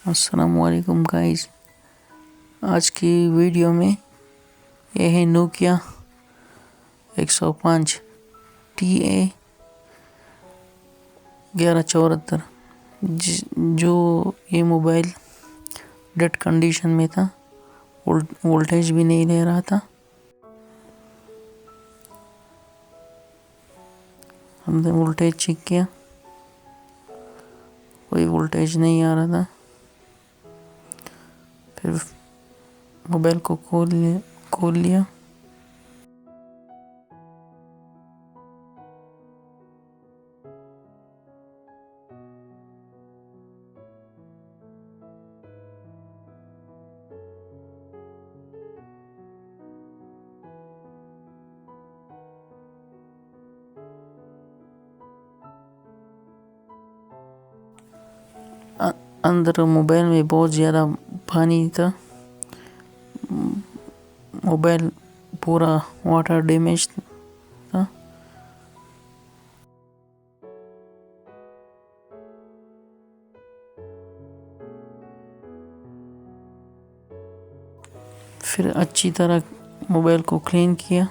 अस्सलाम वालेकुम गाइस। आज की वीडियो में ये है नोकिया 105 TA 1174 जो ये मोबाइल डेड कंडीशन में था। वोल्टेज भी नहीं ले रहा था। हमने वोल्टेज चेक किया, कोई वोल्टेज नहीं आ रहा था। फिर मोबाइल को खोल लिया। अंदर मोबाइल में बहुत ज़्यादा पानी था। मोबाइल पूरा वाटर डैमेज था। फिर अच्छी तरह मोबाइल को क्लीन किया।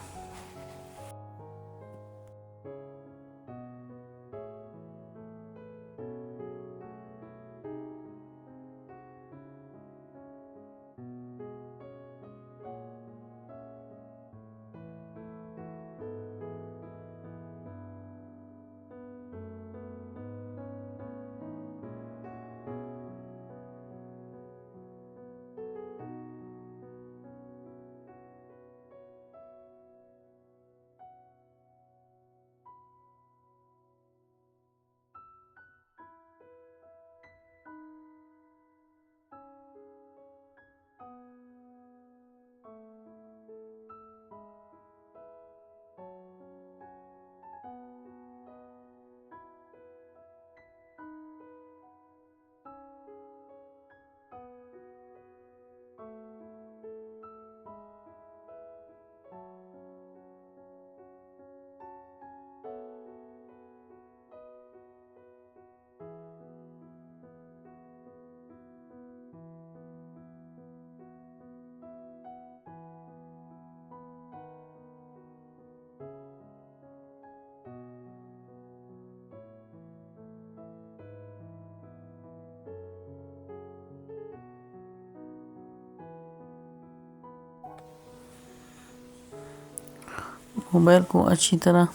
मोबाइल को अच्छी तरह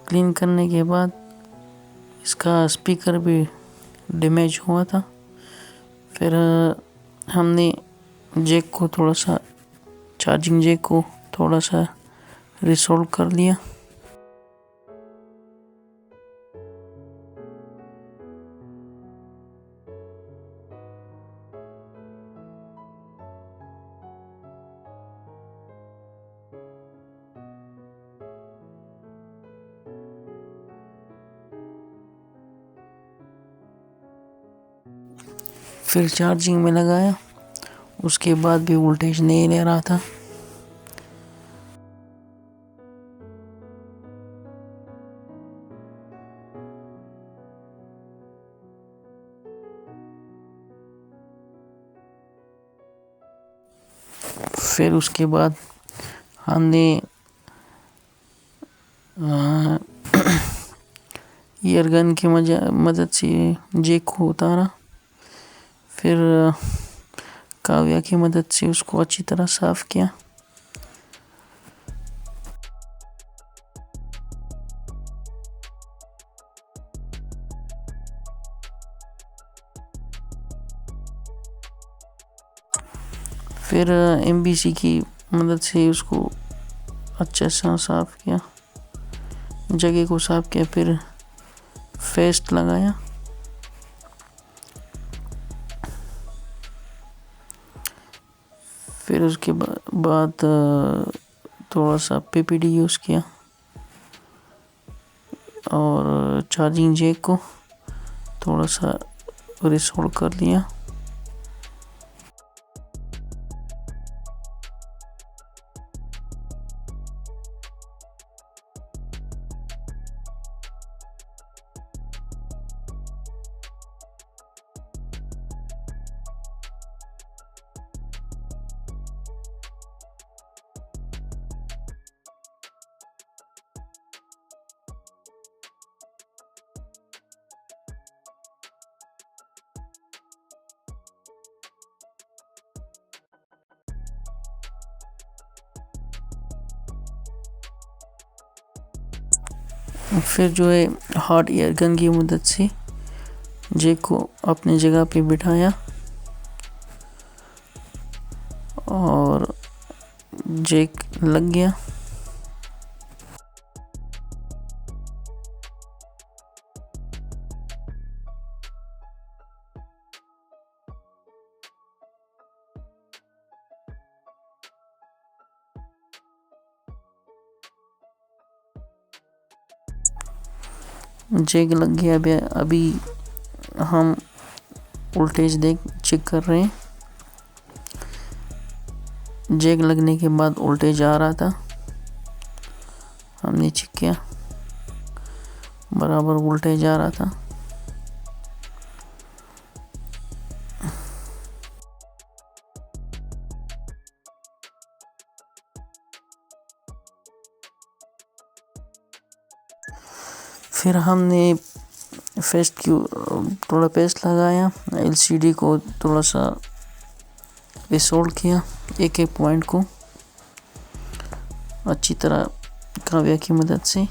क्लीन करने के बाद इसका स्पीकर भी डैमेज हुआ था। फिर हमने जैक को थोड़ा सा चार्जिंग जैक को थोड़ा सा रिसोल्व कर लिया। फिर चार्जिंग में लगाया, उसके बाद भी वोल्टेज नहीं ले रहा था। फिर उसके बाद हमने ईयरगन की मदद से जैक को उतारा। फिर काव्या की मदद से उसको अच्छी तरह साफ किया। फिर MBC की मदद से उसको अच्छे से साफ किया, जगह को साफ किया। फिर पेस्ट लगाया। फिर उसके बाद थोड़ा सा PPD यूज़ किया और चार्जिंग जैक को थोड़ा सा रिसोल्व कर लिया। फिर जो है हॉट एयर गन की मदद से जैक को अपनी जगह पे बिठाया और जैक लग गया। जैक लग गया। अभी हम वोल्टेज चेक कर रहे हैं। जैक लगने के बाद वोल्टेज आ रहा था, हमने चेक किया, बराबर वोल्टेज आ रहा था। फिर हमने थोड़ा पेस्ट लगाया, एलसीडी को थोड़ा सा रिसोल्व किया, एक एक पॉइंट को अच्छी तरह काव्या की मदद से।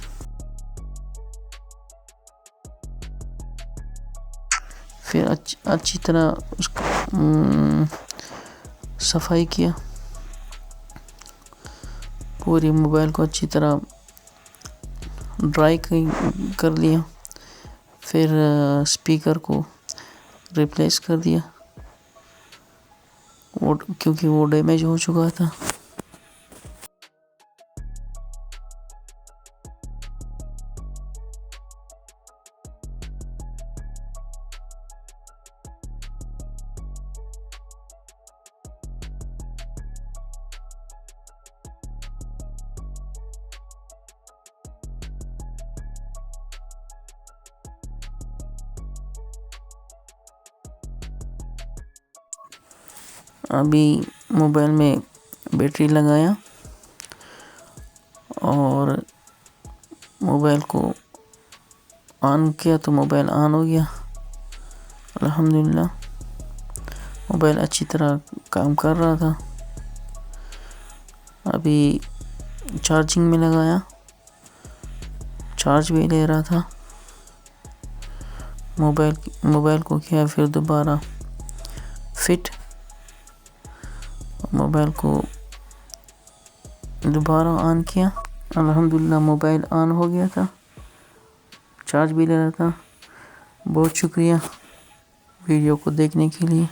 फिर अच्छी तरह उसका सफाई किया, पूरी मोबाइल को अच्छी तरह ड्राई कर लिया। फिर स्पीकर को रिप्लेस कर दिया क्योंकि वो डैमेज हो चुका था। अभी मोबाइल में बैटरी लगाया और मोबाइल को ऑन किया तो मोबाइल ऑन हो गया। अल्हम्दुलिल्लाह मोबाइल अच्छी तरह काम कर रहा था। अभी चार्जिंग में लगाया, चार्ज भी ले रहा था। मोबाइल को किया फिर दोबारा फिट, मोबाइल को दोबारा ऑन किया। अल्हम्दुलिल्लाह मोबाइल ऑन हो गया था, चार्ज भी ले रहा था। बहुत शुक्रिया वीडियो को देखने के लिए।